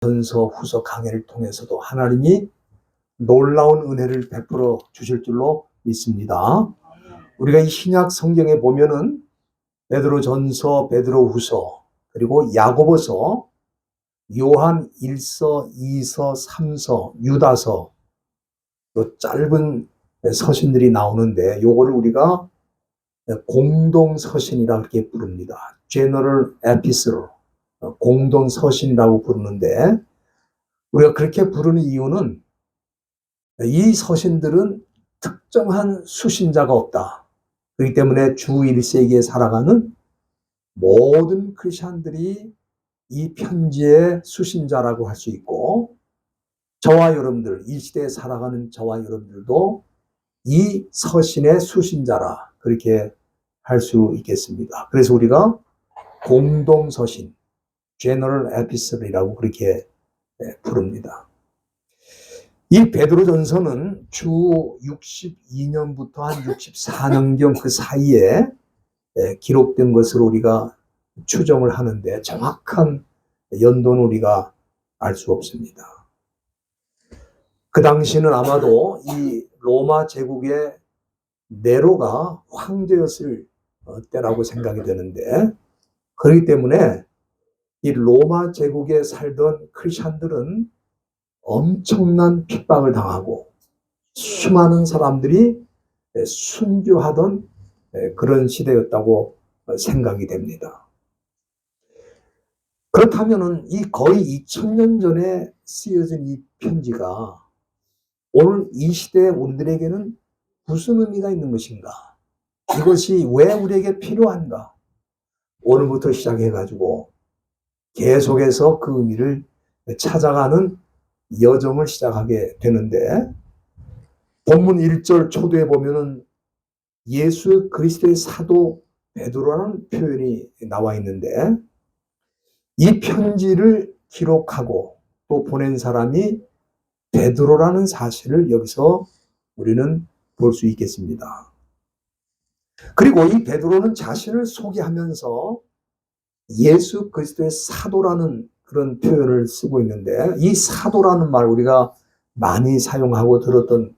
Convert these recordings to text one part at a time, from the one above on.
전서 후서 강해를 통해서도 하나님이 놀라운 은혜를 베풀어 주실 줄로 믿습니다. 우리가 이 신약 성경에 보면은 베드로 전서, 베드로 후서, 그리고 야고보서, 요한 1서, 2서, 3서, 유다서, 또 짧은 서신들이 나오는데 요거를 우리가 공동 서신이라 이렇게 부릅니다. General Epistle, 공동 서신이라고 부르는데 우리가 그렇게 부르는 이유는 이 서신들은 특정한 수신자가 없다. 그렇기 때문에 주 1세기에 살아가는 모든 크리스천들이 이 편지의 수신자라고 할 수 있고, 저와 여러분들, 이 시대에 살아가는 저와 여러분들도 이 서신의 수신자라 그렇게 할 수 있겠습니다. 그래서 우리가 공동서신, General Epistle이라고 그렇게 부릅니다. 이 베드로전서는 주 62년부터 한 64년경 그 사이에 기록된 것으로 우리가 추정을 하는데 정확한 연도는 우리가 알 수 없습니다. 그 당시는 아마도 이 로마 제국의 네로가 황제였을 때라고 생각이 되는데, 그렇기 때문에 이 로마 제국에 살던 크리스천들은 엄청난 핍박을 당하고 수많은 사람들이 순교하던 그런 시대였다고 생각이 됩니다. 그렇다면은 이 거의 2000년 전에 쓰여진 이 편지가 오늘 이 시대 우리들에게는 무슨 의미가 있는 것인가? 이것이 왜 우리에게 필요한가? 오늘부터 시작해가지고 계속해서 그 의미를 찾아가는 여정을 시작하게 되는데, 본문 1절 초두에 보면은 예수 그리스도의 사도 베드로라는 표현이 나와 있는데, 이 편지를 기록하고 또 보낸 사람이 베드로라는 사실을 여기서 우리는 볼 수 있겠습니다. 그리고 이 베드로는 자신을 소개하면서 예수 그리스도의 사도라는 그런 표현을 쓰고 있는데, 이 사도라는 말 우리가 많이 사용하고 들었던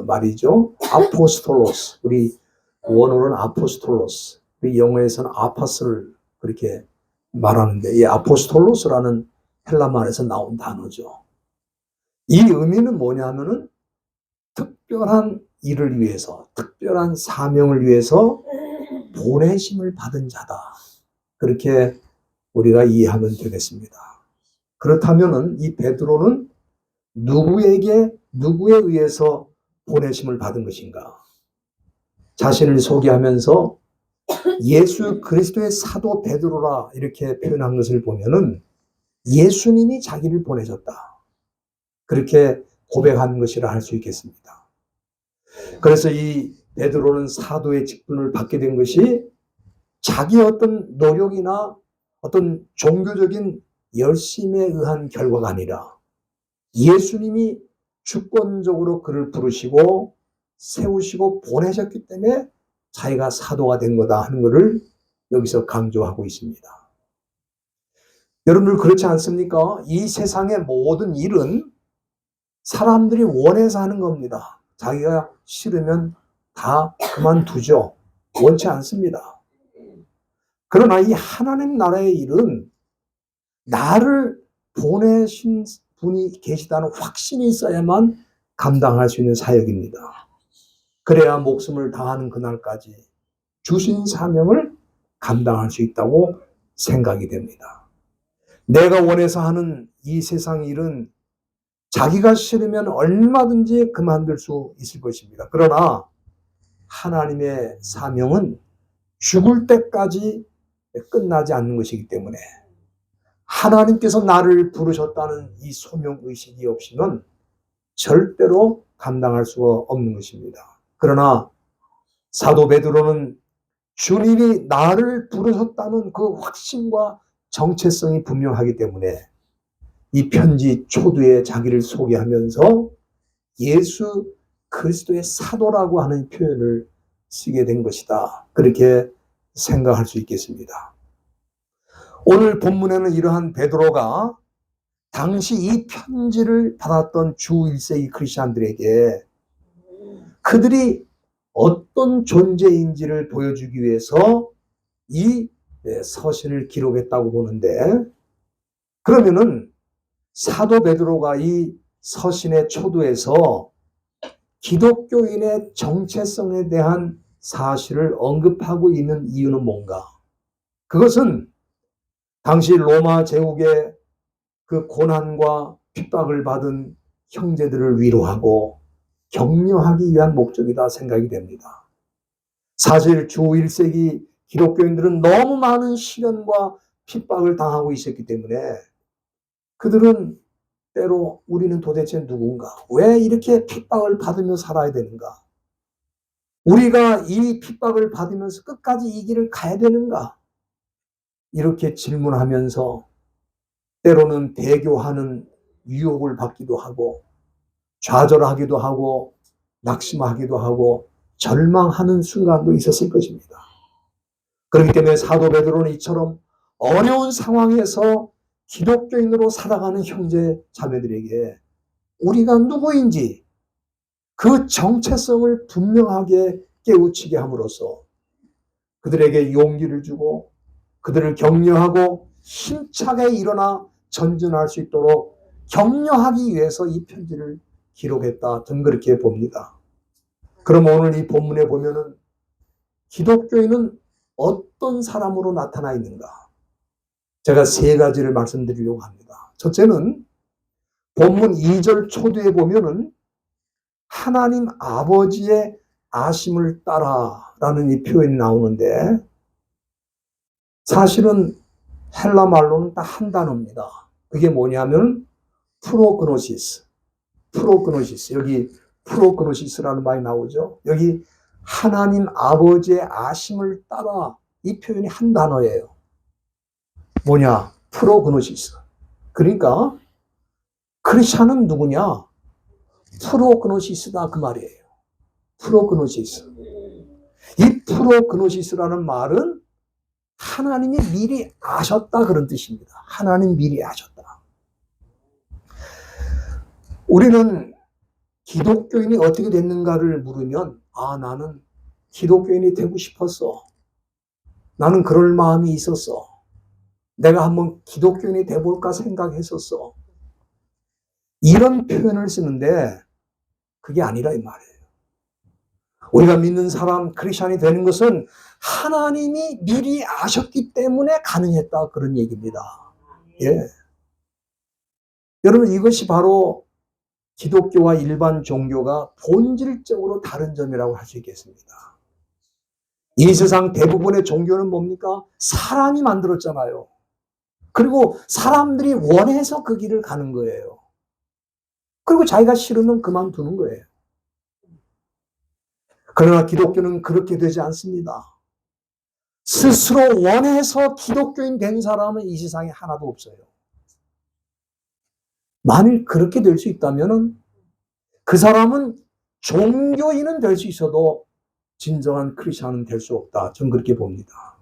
말이죠. 아포스톨로스, 우리 원어로는 아포스톨로스, 우리 영어에서는 아파스를 그렇게 말하는데, 이 아포스톨로스라는 헬라말에서 나온 단어죠. 이 의미는 뭐냐면은 특별한 일을 위해서, 특별한 사명을 위해서 보내심을 받은 자다. 그렇게 우리가 이해하면 되겠습니다. 그렇다면은 이 베드로는 누구에 의해서 보내심을 받은 것인가? 자신을 소개하면서 예수 그리스도의 사도 베드로라 이렇게 표현한 것을 보면은 예수님이 자기를 보내셨다. 그렇게 고백한 것이라 할 수 있겠습니다. 그래서 이 베드로는 사도의 직분을 받게 된 것이 자기의 어떤 노력이나 어떤 종교적인 열심에 의한 결과가 아니라 예수님이 주권적으로 그를 부르시고 세우시고 보내셨기 때문에 자기가 사도가 된 거다 하는 것을 여기서 강조하고 있습니다. 여러분들 그렇지 않습니까? 이 세상의 모든 일은 사람들이 원해서 하는 겁니다. 자기가 싫으면 다 그만두죠. 원치 않습니다. 그러나 이 하나님 나라의 일은 나를 보내신 분이 계시다는 확신이 있어야만 감당할 수 있는 사역입니다. 그래야 목숨을 다하는 그날까지 주신 사명을 감당할 수 있다고 생각이 됩니다. 내가 원해서 하는 이 세상 일은 자기가 싫으면 얼마든지 그만둘 수 있을 것입니다. 그러나 하나님의 사명은 죽을 때까지 끝나지 않는 것이기 때문에 하나님께서 나를 부르셨다는 이 소명의식이 없이는 절대로 감당할 수가 없는 것입니다. 그러나 사도 베드로는 주님이 나를 부르셨다는 그 확신과 정체성이 분명하기 때문에 이 편지 초두에 자기를 소개하면서 예수 그리스도의 사도라고 하는 표현을 쓰게 된 것이다. 그렇게 생각할 수 있겠습니다. 오늘 본문에는 이러한 베드로가 당시 이 편지를 받았던 주 1세기 크리스천들에게 그들이 어떤 존재인지를 보여주기 위해서 이 서신을 기록했다고 보는데, 그러면은 사도 베드로가 이 서신의 초두에서 기독교인의 정체성에 대한 사실을 언급하고 있는 이유는 뭔가? 그것은 당시 로마 제국의 그 고난과 핍박을 받은 형제들을 위로하고 격려하기 위한 목적이다 생각이 됩니다. 사실 주 1세기 기독교인들은 너무 많은 시련과 핍박을 당하고 있었기 때문에 그들은 때로 우리는 도대체 누군가? 왜 이렇게 핍박을 받으며 살아야 되는가? 우리가 이 핍박을 받으면서 끝까지 이 길을 가야 되는가? 이렇게 질문하면서 때로는 배교하는 유혹을 받기도 하고 좌절하기도 하고 낙심하기도 하고 절망하는 순간도 있었을 것입니다. 그렇기 때문에 사도 베드로는 이처럼 어려운 상황에서 기독교인으로 살아가는 형제 자매들에게 우리가 누구인지 그 정체성을 분명하게 깨우치게 함으로써 그들에게 용기를 주고 그들을 격려하고 힘차게 일어나 전진할 수 있도록 격려하기 위해서 이 편지를 기록했다. 저는 그렇게 봅니다. 그럼 오늘 이 본문에 보면은 기독교인은 어떤 사람으로 나타나 있는가? 제가 세 가지를 말씀드리려고 합니다. 첫째는 본문 2절 초두에 보면은 하나님 아버지의 아심을 따라라는 이 표현이 나오는데 사실은 헬라 말로는 딱 한 단어입니다. 그게 뭐냐면 프로그노시스. 여기 프로그노시스라는 말이 나오죠. 여기 하나님 아버지의 아심을 따라 이 표현이 한 단어예요. 뭐냐? 프로그노시스. 그러니까 크리스찬은 누구냐? 프로그노시스다 그 말이에요. 프로그노시스. 이 프로그노시스라는 말은 하나님이 미리 아셨다 그런 뜻입니다. 하나님 미리 아셨다. 우리는 기독교인이 어떻게 됐는가를 물으면 나는 기독교인이 되고 싶었어. 나는 그럴 마음이 있었어. 내가 한번 기독교인이 돼볼까 생각했었어. 이런 표현을 쓰는데 그게 아니라 이 말이에요. 우리가 믿는 사람, 크리스찬이 되는 것은 하나님이 미리 아셨기 때문에 가능했다 그런 얘기입니다. 예. 여러분 이것이 바로 기독교와 일반 종교가 본질적으로 다른 점이라고 할 수 있겠습니다. 이 세상 대부분의 종교는 뭡니까? 사람이 만들었잖아요. 그리고 사람들이 원해서 그 길을 가는 거예요. 그리고 자기가 싫으면 그만두는 거예요. 그러나 기독교는 그렇게 되지 않습니다. 스스로 원해서 기독교인 된 사람은 이 세상에 하나도 없어요. 만일 그렇게 될 수 있다면 그 사람은 종교인은 될 수 있어도 진정한 크리스찬은 될 수 없다. 저는 그렇게 봅니다.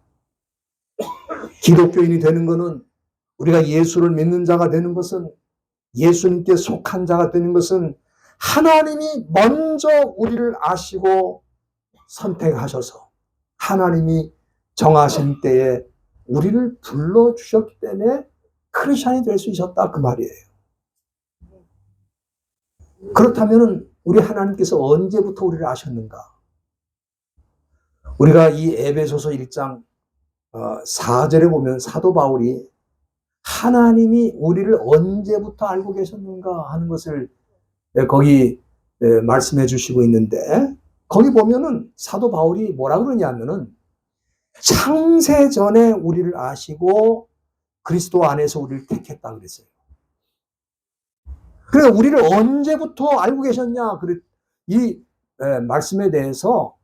기독교인이 되는 것은 우리가 예수를 믿는 자가 되는 것은 예수님께 속한 자가 되는 것은 하나님이 먼저 우리를 아시고 선택하셔서 하나님이 정하신 때에 우리를 불러주셨기 때문에 크리스찬이 될 수 있었다 그 말이에요. 그렇다면 우리 하나님께서 언제부터 우리를 아셨는가? 우리가 이 에베소서 1장 4절에 보면 사도 바울이 하나님이 우리를 언제부터 알고 계셨는가 하는 것을 거기 말씀해 주시고 있는데 거기 보면은 사도 바울이 뭐라 그러냐면은 창세 전에 우리를 아시고 그리스도 안에서 우리를 택했다 그랬어요. 그래 우리를 언제부터 알고 계셨냐? 이 말씀에 대해서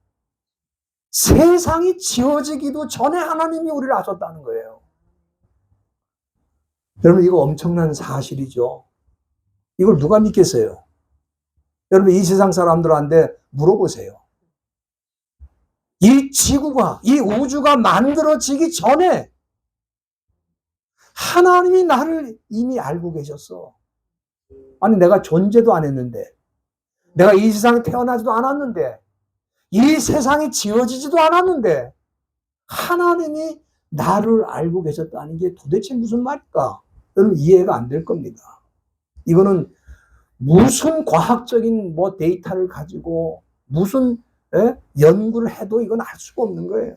세상이 지어지기도 전에 하나님이 우리를 아셨다는 거예요. 여러분 이거 엄청난 사실이죠. 이걸 누가 믿겠어요? 여러분 이 세상 사람들한테 물어보세요. 이 지구가 이 우주가 만들어지기 전에 하나님이 나를 이미 알고 계셨어. 아니, 내가 존재도 안 했는데, 내가 이 세상에 태어나지도 않았는데, 이 세상이 지어지지도 않았는데, 하나님이 나를 알고 계셨다는 게 도대체 무슨 말일까? 여러분, 이해가 안 될 겁니다. 이거는 무슨 과학적인 데이터를 가지고 무슨 연구를 해도 이건 알 수가 없는 거예요.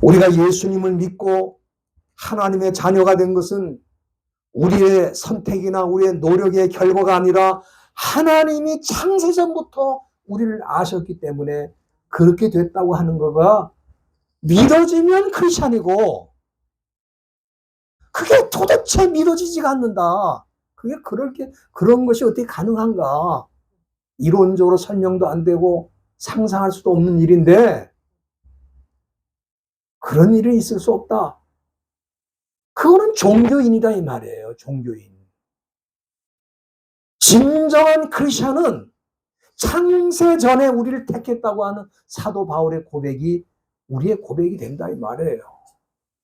우리가 예수님을 믿고 하나님의 자녀가 된 것은 우리의 선택이나 우리의 노력의 결과가 아니라 하나님이 창세전부터 우리를 아셨기 때문에 그렇게 됐다고 하는 거가 믿어지면 크리스찬이고, 그게 도대체 믿어지지가 않는다. 그게 그런 것이 어떻게 가능한가? 이론적으로 설명도 안 되고 상상할 수도 없는 일인데, 그런 일이 있을 수 없다. 그거는 종교인이다 이 말이에요. 종교인. 진정한 크리스천은 창세 전에 우리를 택했다고 하는 사도 바울의 고백이 우리의 고백이 된다 이 말이에요.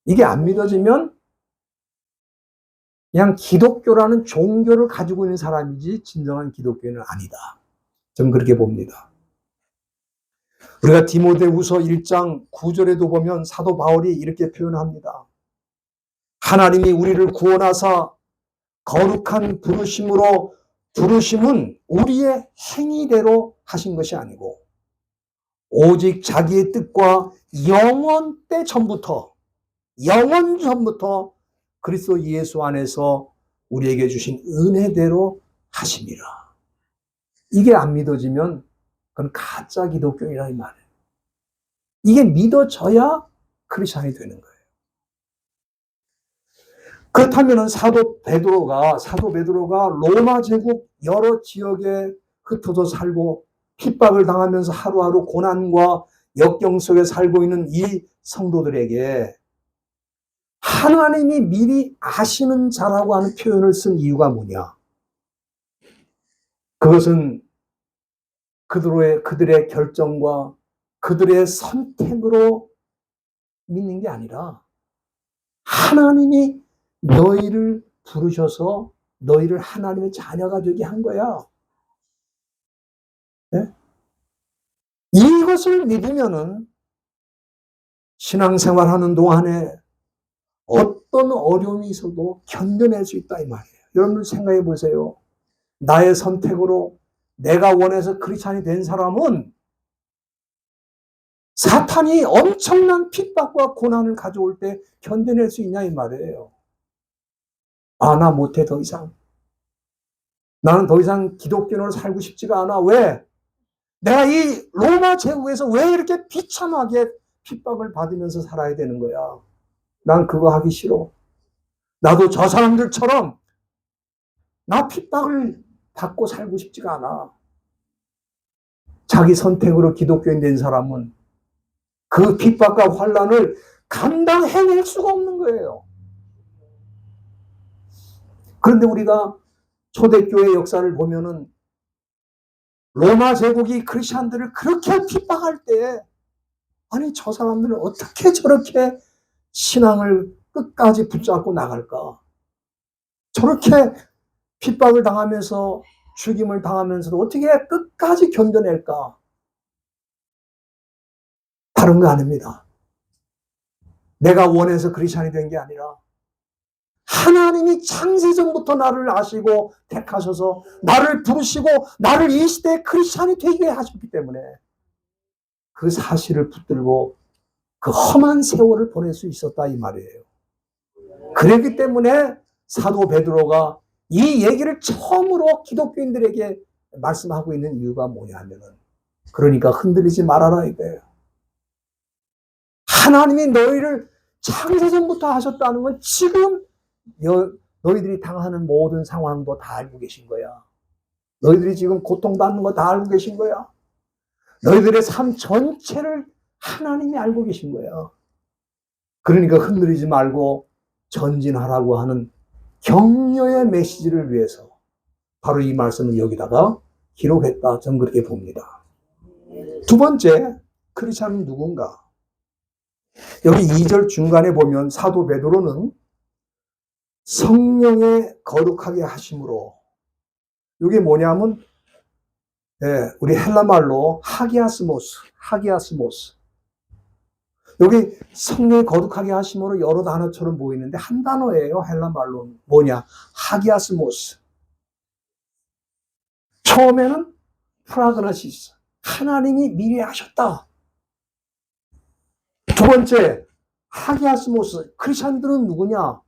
이게 안 믿어지면 그냥 기독교라는 종교를 가지고 있는 사람이지 진정한 기독교인은 아니다. 저는 그렇게 봅니다. 우리가 디모데후서 1장 9절에도 보면 사도 바울이 이렇게 표현합니다. 하나님이 우리를 구원하사 거룩한 부르심은 우리의 행위대로 하신 것이 아니고 오직 자기의 뜻과 영원 전부터 그리스도 예수 안에서 우리에게 주신 은혜대로 하심이라. 이게 안 믿어지면 그건 가짜 기독교이라 이 말이에요. 이게 믿어져야 크리스천이 되는 거예요. 그렇다면 사도 베드로가 로마 제국 여러 지역에 흩어져 살고 핍박을 당하면서 하루하루 고난과 역경 속에 살고 있는 이 성도들에게 하나님이 미리 아시는 자라고 하는 표현을 쓴 이유가 뭐냐? 그것은 그들의 결정과 그들의 선택으로 믿는 게 아니라 하나님이 너희를 부르셔서 너희를 하나님의 자녀가 되게 한 거야. 네? 이것을 믿으면은 신앙생활하는 동안에 어떤 어려움이 있어도 견뎌낼 수 있다 이 말이에요. 여러분 생각해 보세요. 나의 선택으로 내가 원해서 크리스찬이 된 사람은 사탄이 엄청난 핍박과 고난을 가져올 때 견뎌낼 수 있냐 이 말이에요. 나 못해 더 이상. 나는 더 이상 기독교인으로 살고 싶지가 않아. 왜? 내가 이 로마 제국에서 왜 이렇게 비참하게 핍박을 받으면서 살아야 되는 거야? 난 그거 하기 싫어. 나도 저 사람들처럼 나 핍박을 받고 살고 싶지가 않아. 자기 선택으로 기독교인 된 사람은 그 핍박과 환난을 감당해낼 수가 없는 거예요. 그런데 우리가 초대교회 역사를 보면은 로마 제국이 크리스천들을 그렇게 핍박할 때 아니 저 사람들은 어떻게 저렇게 신앙을 끝까지 붙잡고 나갈까? 저렇게 핍박을 당하면서 죽임을 당하면서도 어떻게 끝까지 견뎌낼까? 다른 거 아닙니다. 내가 원해서 크리스천이 된 게 아니라 하나님이 창세전부터 나를 아시고 택하셔서 나를 부르시고 나를 이 시대의 크리스천이 되게 하셨기 때문에 그 사실을 붙들고 그 험한 세월을 보낼 수 있었다 이 말이에요. 그랬기 때문에 사도 베드로가 이 얘기를 처음으로 기독교인들에게 말씀하고 있는 이유가 뭐냐면은 그러니까 흔들리지 말아라 이거예요. 하나님이 너희를 창세전부터 하셨다는 건 지금 너희들이 당하는 모든 상황도 다 알고 계신 거야. 너희들이 지금 고통받는 거 다 알고 계신 거야. 너희들의 삶 전체를 하나님이 알고 계신 거야. 그러니까 흔들리지 말고 전진하라고 하는 격려의 메시지를 위해서 바로 이 말씀을 여기다가 기록했다. 저는 그렇게 봅니다. 두 번째, 크리스천은 누군가? 여기 2절 중간에 보면 사도 베드로는 성령의 거룩하게 하심으로, 이게 뭐냐면 우리 헬라말로 하기아스모스. 여기 성령의 거룩하게 하심으로 여러 단어처럼 보이는데 한 단어예요. 헬라말로는 뭐냐? 하기아스모스. 처음에는 프라그나시스, 하나님이 미리 하셨다. 두 번째, 하기아스모스, 크리스천들은 누구냐?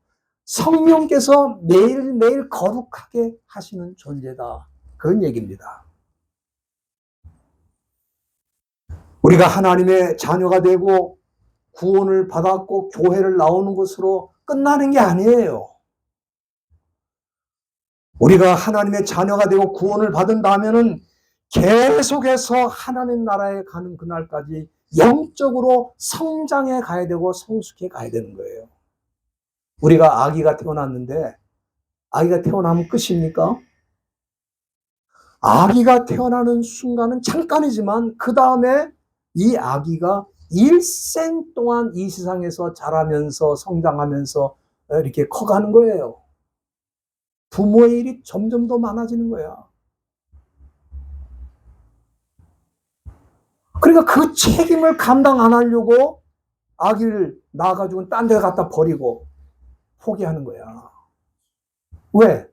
성령께서 매일매일 거룩하게 하시는 존재다. 그런 얘기입니다. 우리가 하나님의 자녀가 되고 구원을 받았고 교회를 나오는 것으로 끝나는 게 아니에요. 우리가 하나님의 자녀가 되고 구원을 받은 다음에는 계속해서 하나님 나라에 가는 그날까지 영적으로 성장해 가야 되고 성숙해 가야 되는 거예요. 우리가 아기가 태어났는데 아기가 태어나면 끝입니까? 아기가 태어나는 순간은 잠깐이지만 그 다음에 이 아기가 일생 동안 이 세상에서 자라면서 성장하면서 이렇게 커가는 거예요. 부모의 일이 점점 더 많아지는 거야. 그러니까 그 책임을 감당 안 하려고 아기를 낳아가지고 딴 데 갖다 버리고 포기하는 거야. 왜?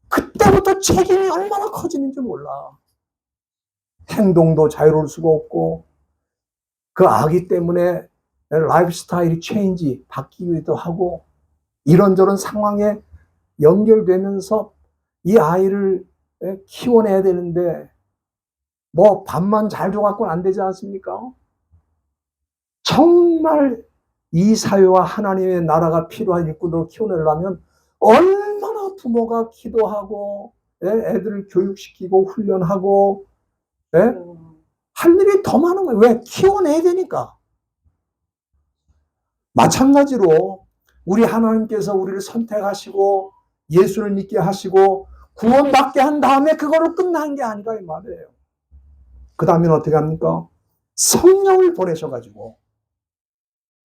그때부터 책임이 얼마나 커지는지 몰라. 행동도 자유로울 수가 없고 그 아기 때문에 라이프 스타일이 체인지 바뀌기도 하고 이런저런 상황에 연결되면서 이 아이를 키워내야 되는데 뭐 밥만 잘 줘갖고는 안 되지 않습니까? 정말 이 사회와 하나님의 나라가 필요한 일꾼으로 키워내려면 얼마나 부모가 기도하고 애들을 교육시키고 훈련하고 할 일이 더 많은 거예요. 왜? 키워내야 되니까. 마찬가지로 우리 하나님께서 우리를 선택하시고 예수를 믿게 하시고 구원받게 한 다음에 그거로 끝난 게 아니라 이 말이에요. 그 다음에는 어떻게 합니까? 성령을 보내셔가지고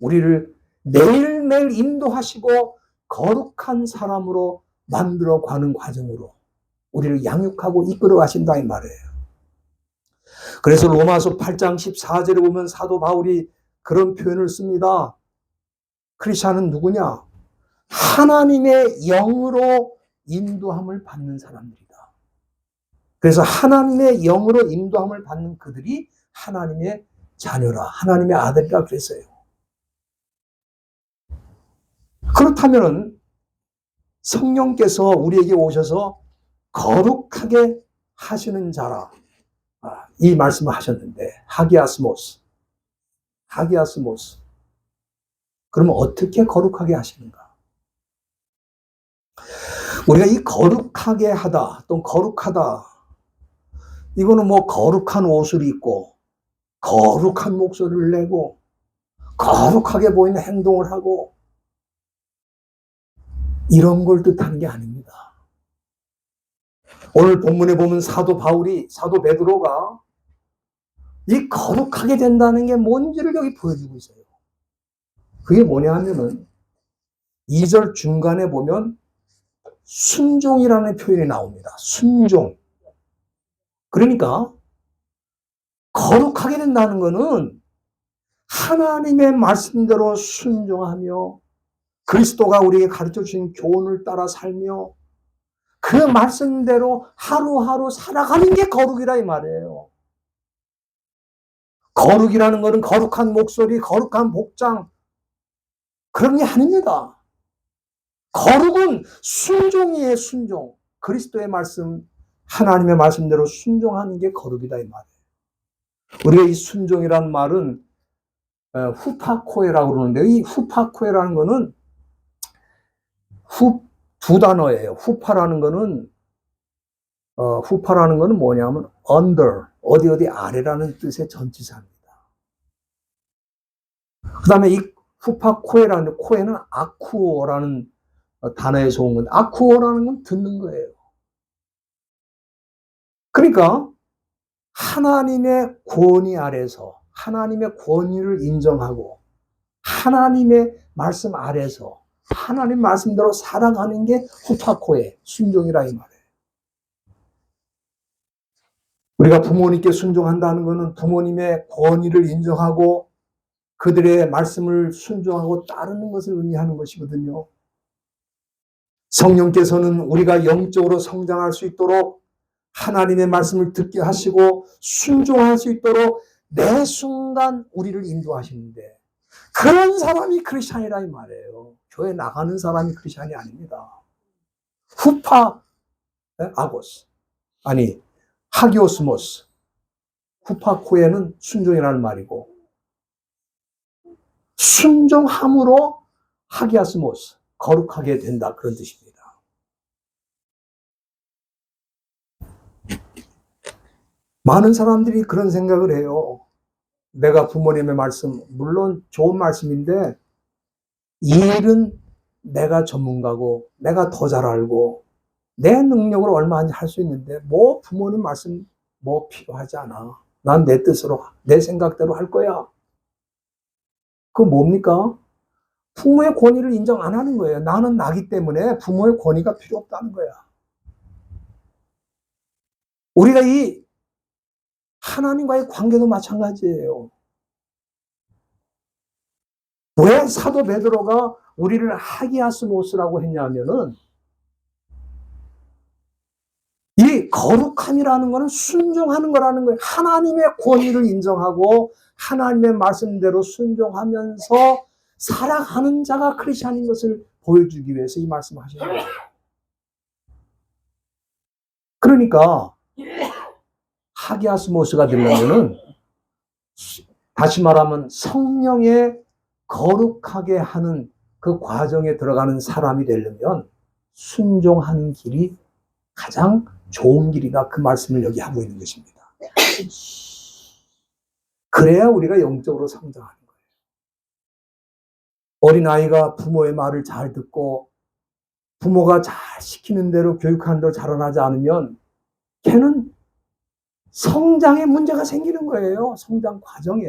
우리를 매일매일 인도하시고 거룩한 사람으로 만들어가는 과정으로 우리를 양육하고 이끌어 가신다 이 말이에요. 그래서 로마서 8장 14절에 보면 사도 바울이 그런 표현을 씁니다. 크리스천은 누구냐? 하나님의 영으로 인도함을 받는 사람들이다. 그래서 하나님의 영으로 인도함을 받는 그들이 하나님의 자녀라, 하나님의 아들이라 그랬어요. 그렇다면 성령께서 우리에게 오셔서 거룩하게 하시는 자라, 이 말씀을 하셨는데 하기아스모스. 그러면 어떻게 거룩하게 하시는가? 우리가 이 거룩하게 하다 또는 거룩하다, 이거는 뭐 거룩한 옷을 입고 거룩한 목소리를 내고 거룩하게 보이는 행동을 하고 이런 걸 뜻하는 게 아닙니다. 오늘 본문에 보면 사도 베드로가 이 거룩하게 된다는 게 뭔지를 여기 보여주고 있어요. 그게 뭐냐 하면은 2절 중간에 보면 순종이라는 표현이 나옵니다. 순종. 그러니까 거룩하게 된다는 것은 하나님의 말씀대로 순종하며 그리스도가 우리에게 가르쳐 주신 교훈을 따라 살며 그 말씀대로 하루하루 살아가는 게 거룩이라 이 말이에요. 거룩이라는 것은 거룩한 목소리, 거룩한 복장 그런 게 아닙니다. 거룩은 순종이에요. 순종. 그리스도의 말씀, 하나님의 말씀대로 순종하는 게 거룩이다 이 말이에요. 우리가 이 순종이라는 말은 후파코에라고 그러는데 이 후파코에라는 거는 두 단어예요. 후파라는 거는 뭐냐면 under, 어디 아래라는 뜻의 전치사입니다. 그 다음에 이 후파코에라는, 코에는 아쿠오라는 단어에서 온 건데, 아쿠오라는 건 듣는 거예요. 그러니까 하나님의 권위 아래서 하나님의 권위를 인정하고 하나님의 말씀 아래서 하나님 말씀대로 살아가는 게 후파코의 순종이라 이 말이에요. 우리가 부모님께 순종한다는 것은 부모님의 권위를 인정하고 그들의 말씀을 순종하고 따르는 것을 의미하는 것이거든요. 성령께서는 우리가 영적으로 성장할 수 있도록 하나님의 말씀을 듣게 하시고 순종할 수 있도록 매 순간 우리를 인도하시는데 그런 사람이 크리스찬이라 이 말이에요. 교회 나가는 사람이 크리스찬이 아닙니다. 후파 아고스 아니 하기오스모스 후파코에는 순종이라는 말이고 순종함으로 하기아스모스 거룩하게 된다 그런 뜻입니다. 많은 사람들이 그런 생각을 해요. 내가 부모님의 말씀 물론 좋은 말씀인데 이 일은 내가 전문가고 내가 더 잘 알고 내 능력으로 얼마든지 할 수 있는데 뭐 부모님 말씀 뭐 필요하지 않아. 난 내 뜻으로 내 생각대로 할 거야. 그거 뭡니까? 부모의 권위를 인정 안 하는 거예요. 나는 나기 때문에 부모의 권위가 필요 없다는 거야. 우리가 이 하나님과의 관계도 마찬가지예요. 왜 사도 베드로가 우리를 하기아스모스라고 했냐면은 이 거룩함이라는 것은 순종하는 거라는 거예요. 하나님의 권위를 인정하고 하나님의 말씀대로 순종하면서 살아가는 자가 크리스찬인 것을 보여주기 위해서 이 말씀을 하시는 거예요. 그러니까 하기아스모스가 되려면은 다시 말하면 성령의 거룩하게 하는 그 과정에 들어가는 사람이 되려면 순종하는 길이 가장 좋은 길이다. 그 말씀을 여기 하고 있는 것입니다. 그래야 우리가 영적으로 성장하는 거예요. 어린아이가 부모의 말을 잘 듣고 부모가 잘 시키는 대로 교육하는 대로 자라나지 않으면 걔는 성장에 문제가 생기는 거예요. 성장 과정에.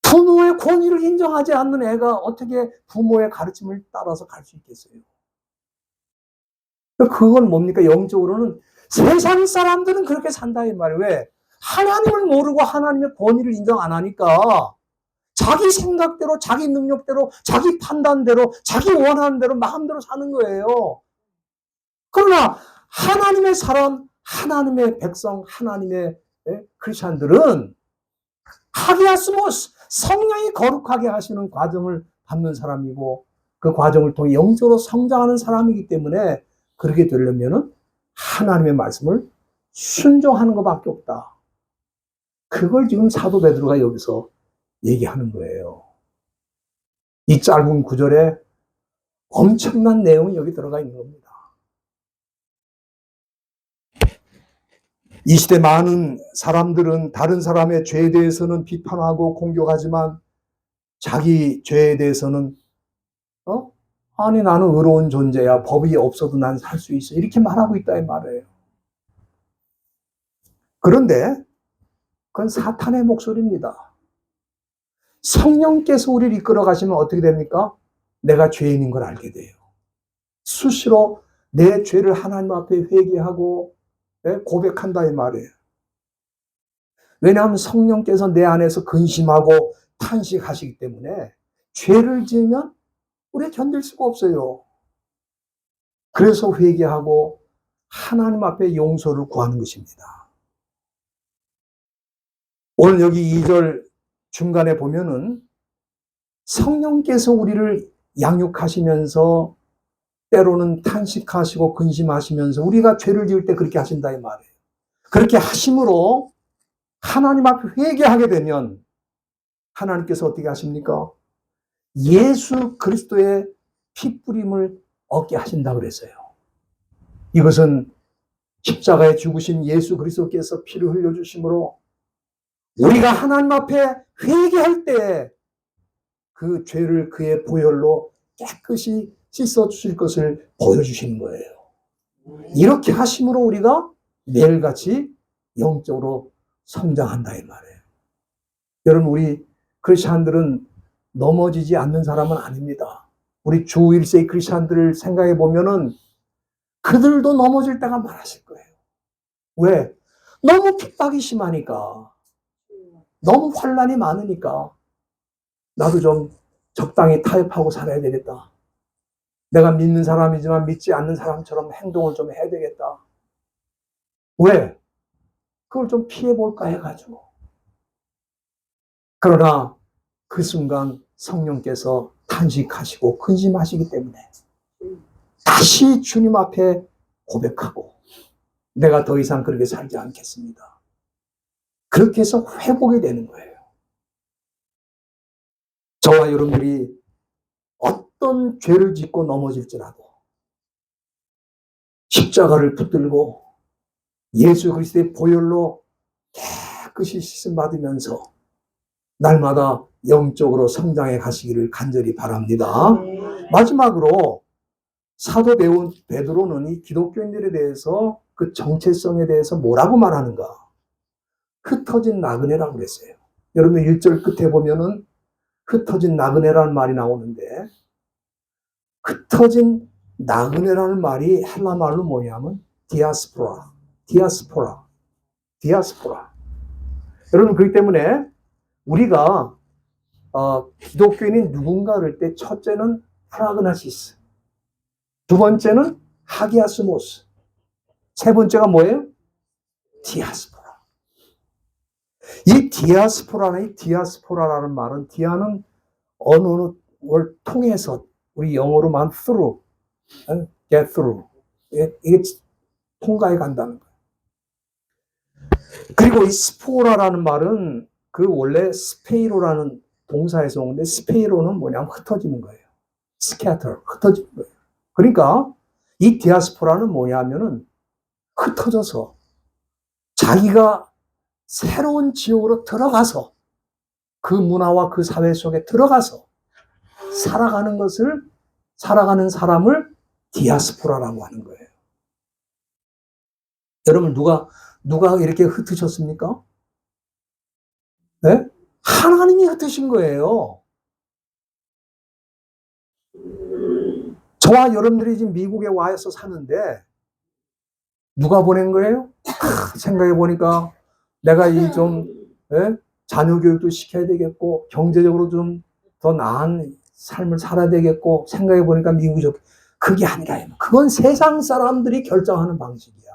부모의 권위를 인정하지 않는 애가 어떻게 부모의 가르침을 따라서 갈 수 있겠어요? 그건 뭡니까? 영적으로는 세상 사람들은 그렇게 산다 이 말이에요. 왜? 하나님을 모르고 하나님의 권위를 인정 안 하니까 자기 생각대로 자기 능력대로 자기 판단대로 자기 원하는 대로 마음대로 사는 거예요. 그러나 하나님의 사람, 하나님의 백성, 하나님의 크리스찬들은 하기아스모스 성령이 거룩하게 하시는 과정을 받는 사람이고 그 과정을 통해 영적으로 성장하는 사람이기 때문에 그렇게 되려면은 하나님의 말씀을 순종하는 것밖에 없다. 그걸 지금 사도 베드로가 여기서 얘기하는 거예요. 이 짧은 구절에 엄청난 내용이 여기 들어가 있는 겁니다. 이 시대 많은 사람들은 다른 사람의 죄에 대해서는 비판하고 공격하지만 자기 죄에 대해서는 아니 나는 의로운 존재야. 법이 없어도 난 살 수 있어. 이렇게 말하고 있다 이 말이에요. 그런데 그건 사탄의 목소리입니다. 성령께서 우리를 이끌어 가시면 어떻게 됩니까? 내가 죄인인 걸 알게 돼요. 수시로 내 죄를 하나님 앞에 회개하고 고백한다 이 말이에요. 왜냐하면 성령께서 내 안에서 근심하고 탄식하시기 때문에 죄를 지으면 우리가 견딜 수가 없어요. 그래서 회개하고 하나님 앞에 용서를 구하는 것입니다. 오늘 여기 2절 중간에 보면은 성령께서 우리를 양육하시면서 때로는 탄식하시고 근심하시면서 우리가 죄를 지을 때 그렇게 하신다 이 말이에요. 그렇게 하심으로 하나님 앞에 회개하게 되면 하나님께서 어떻게 하십니까? 예수 그리스도의 피뿌림을 얻게 하신다고 그랬어요. 이것은 십자가에 죽으신 예수 그리스도께서 피를 흘려주심으로 우리가 하나님 앞에 회개할 때 그 죄를 그의 보혈로 깨끗이 씻어주실 것을 보여주시는 거예요. 이렇게 하심으로 우리가 매일같이 영적으로 성장한다 이 말이에요. 여러분, 우리 크리스찬들은 넘어지지 않는 사람은 아닙니다. 우리 주 1세기 크리스찬들을 생각해 보면은 그들도 넘어질 때가 많았을 거예요. 왜? 너무 핍박이 심하니까. 너무 환란이 많으니까. 나도 좀 적당히 타협하고 살아야 되겠다. 내가 믿는 사람이지만 믿지 않는 사람처럼 행동을 좀 해야 되겠다. 왜? 그걸 좀 피해볼까 해가지고. 그러나 그 순간 성령께서 탄식하시고 근심하시기 때문에 다시 주님 앞에 고백하고 내가 더 이상 그렇게 살지 않겠습니다. 그렇게 해서 회복이 되는 거예요. 저와 여러분들이 어떤 죄를 짓고 넘어질지라도 십자가를 붙들고 예수 그리스도의 보혈로 깨끗이 씻음 받으면서 날마다 영적으로 성장해 가시기를 간절히 바랍니다. 마지막으로 사도 베드로는 이 기독교인들에 대해서 그 정체성에 대해서 뭐라고 말하는가? 흩어진 나그네라고 그랬어요. 여러분 1절 끝에 보면은 흩어진 나그네라는 말이 나오는데 흩어진 나그네라는 말이 헬라 말로 뭐냐면 디아스포라. 여러분 그렇기 때문에 우리가 기독교인이 누군가 그럴 때 첫째는 프라그나시스, 두 번째는 하기아스모스, 세 번째가 뭐예요? 디아스포라. 이 디아스포라라는 말은 디아는 언어를 통해서 우리 영어로만 through, get through. 이게 통과해 간다는 거예요. 그리고 이 스포라라는 말은 그 원래 스페이로라는 동사에서 오는데 스페이로는 뭐냐면 흩어지는 거예요. 스캐터, 흩어지는 거예요. 그러니까 이 디아스포라는 뭐냐면은 흩어져서 자기가 새로운 지역으로 들어가서 그 문화와 그 사회 속에 들어가서 살아가는 사람을 디아스포라라고 하는 거예요. 여러분 누가 이렇게 흩으셨습니까? 네? 하나님이 흩으신 거예요. 저와 여러분들이 지금 미국에 와서 사는데 누가 보낸 거예요? 생각해 보니까 내가 자녀 교육도 시켜야 되겠고 경제적으로 좀 더 나은 삶을 살아야 되겠고 생각해 보니까 미국이 그게 아니라요. 그건 세상 사람들이 결정하는 방식이야.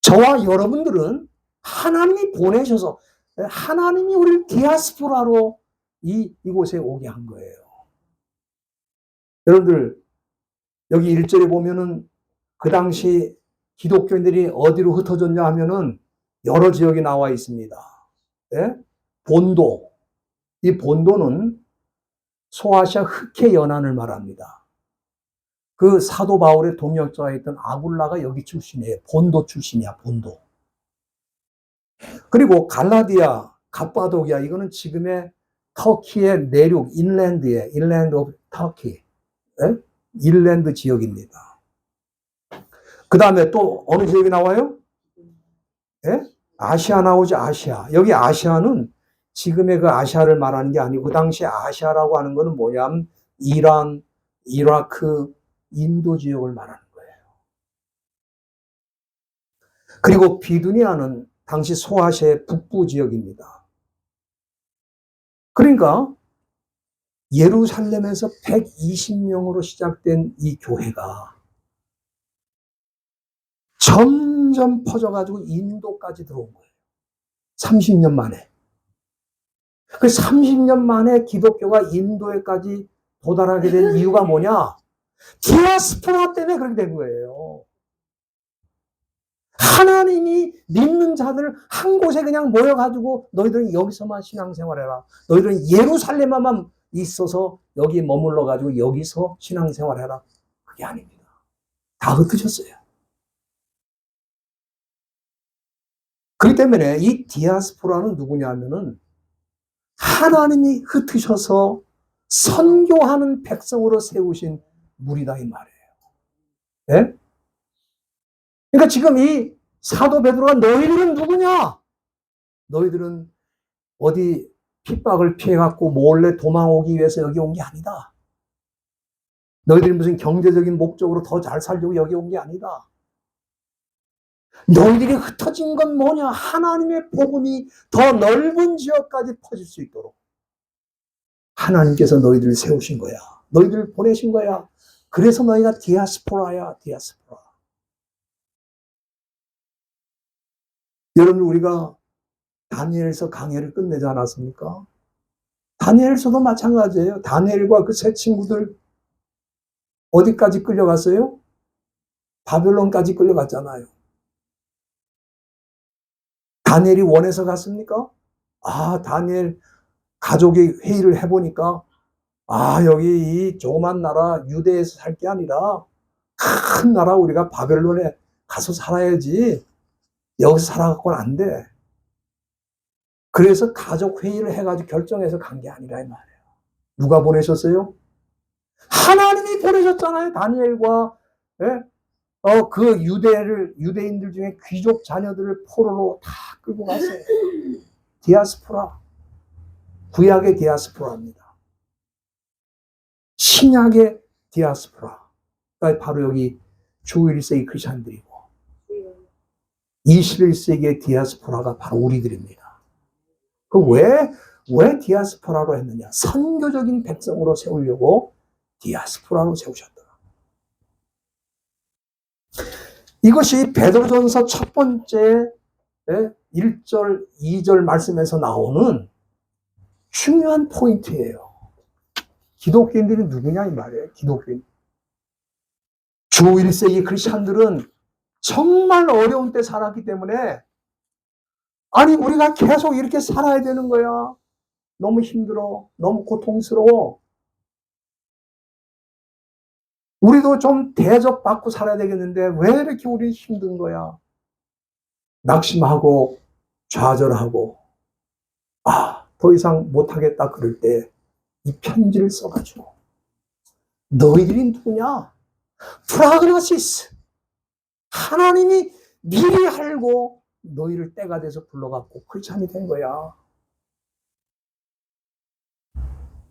저와 여러분들은 하나님이 보내셔서 하나님이 우리를 디아스포라로 이곳에 오게 한 거예요. 여러분들 여기 1절에 보면은 그 당시 기독교인들이 어디로 흩어졌냐 하면은 여러 지역이 나와 있습니다. 네? 본도. 이 본도는 소아시아 흑해 연안을 말합니다. 그 사도 바울의 동역자였던 아굴라가 여기 출신이에요. 본도 출신이야, 본도. 그리고 갈라디아, 갑바도기아, 이거는 지금의 터키의 내륙, 인랜드 오브 터키, 네? 인랜드 지역입니다. 그 다음에 또 어느 지역이 나와요? 네? 아시아 나오죠, 아시아. 여기 아시아는 지금의 그 아시아를 말하는 게 아니고 그 당시 아시아라고 하는 거는 뭐냐면 이란, 이라크, 인도 지역을 말하는 거예요. 그리고 비두니아는 당시 소아시아의 북부 지역입니다. 그러니까 예루살렘에서 120명으로 시작된 이 교회가 점점 퍼져가지고 인도까지 들어온 거예요. 30년 만에. 그 30년 만에 기독교가 인도에까지 도달하게 된 이유가 뭐냐? 디아스포라 때문에 그렇게 된 거예요. 하나님이 믿는 자들 한 곳에 그냥 모여가지고 너희들은 여기서만 신앙생활해라. 너희들은 예루살렘에만 있어서 여기 머물러가지고 여기서 신앙생활해라. 그게 아닙니다. 다 흩으셨어요. 그렇기 때문에 이 디아스포라는 누구냐면은 하나님이 흩으셔서 선교하는 백성으로 세우신 무리다 이 말이에요. 네? 그러니까 지금 이 사도 베드로가 너희들은 누구냐? 너희들은 어디 핍박을 피해갖고 몰래 도망오기 위해서 여기 온 게 아니다. 너희들이 무슨 경제적인 목적으로 더 잘 살려고 여기 온 게 아니다. 너희들이 흩어진 건 뭐냐? 하나님의 복음이 더 넓은 지역까지 퍼질 수 있도록 하나님께서 너희들을 세우신 거야. 너희들을 보내신 거야. 그래서 너희가 디아스포라야, 디아스포라. 여러분, 우리가 다니엘서 강해를 끝내지 않았습니까? 다니엘서도 마찬가지예요. 다니엘과 그 세 친구들 어디까지 끌려갔어요? 바벨론까지 끌려갔잖아요. 다니엘이 원해서 갔습니까? 다니엘 가족이 회의를 해보니까 여기 이 조그만 나라 유대에서 살 게 아니라 큰 나라 우리가 바벨론에 가서 살아야지. 여기서 살아갖고는 안 돼. 그래서 가족 회의를 해가지고 결정해서 간 게 아니라 이 말이에요. 누가 보내셨어요? 하나님이 보내셨잖아요. 다니엘과 그 유대인들 중에 귀족 자녀들을 포로로 다 끌고 갔어요. 디아스포라. 구약의 디아스포라입니다. 신약의 디아스포라. 바로 여기 주 1세기 크리스천들이고 21세기의 디아스포라가 바로 우리들입니다. 왜 디아스포라로 했느냐? 선교적인 백성으로 세우려고 디아스포라로 세우셨다. 이것이 베드로전서 첫 번째 1절, 2절 말씀에서 나오는 중요한 포인트예요. 기독교인들이 누구냐 이 말이에요. 기독교인. 주 1세기 크리스천들은 정말 어려운 때 살았기 때문에 우리가 계속 이렇게 살아야 되는 거야. 너무 힘들어. 너무 고통스러워. 우리도 좀 대접받고 살아야 되겠는데 왜 이렇게 우리 힘든 거야? 낙심하고 좌절하고 더 이상 못하겠다 그럴 때 이 편지를 써가지고 너희들이 누구냐? 프라그나시스. 하나님이 미리 알고 너희를 때가 돼서 불러갖고 크리스찬이 된 거야.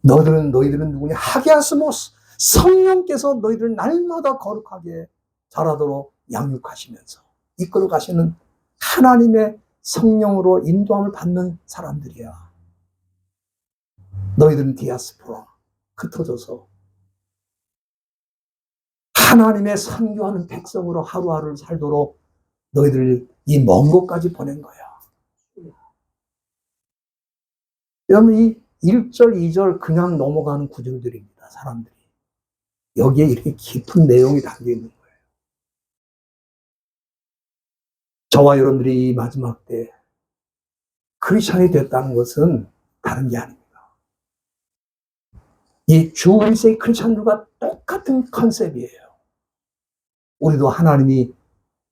너희들은 누구냐? 하게아스모스. 성령께서 너희들을 날마다 거룩하게 자라도록 양육하시면서 이끌어 가시는 하나님의 성령으로 인도함을 받는 사람들이야. 너희들은 디아스포라. 흩어져서 하나님의 선교하는 백성으로 하루하루를 살도록 너희들을 이 먼 곳까지 보낸 거야. 여러분, 이 1절, 2절 그냥 넘어가는 구절들입니다. 사람들이. 여기에 이렇게 깊은 내용이 담겨 있는 거예요. 저와 여러분들이 이 마지막 때 크리스천이 됐다는 것은 다른 게 아닙니다. 이 주 1세기 크리스천들과 똑같은 컨셉이에요. 우리도 하나님이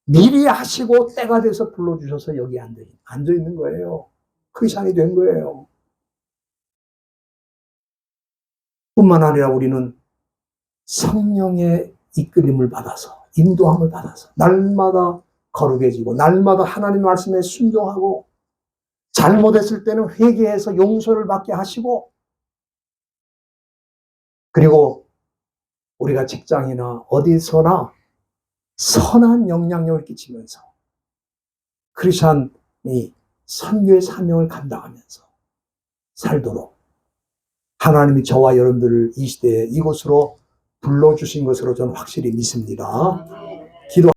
미리 하시고 때가 돼서 불러주셔서 여기 앉아 있는 거예요. 크리스천이 된 거예요. 뿐만 아니라 우리는 성령의 이끌림을 받아서 인도함을 받아서 날마다 거룩해지고 날마다 하나님 말씀에 순종하고 잘못했을 때는 회개해서 용서를 받게 하시고 그리고 우리가 직장이나 어디서나 선한 영향력을 끼치면서 크리스천이 선교의 사명을 감당하면서 살도록 하나님이 저와 여러분들을 이 시대에 이곳으로 불러주신 것으로 저는 확실히 믿습니다. 기도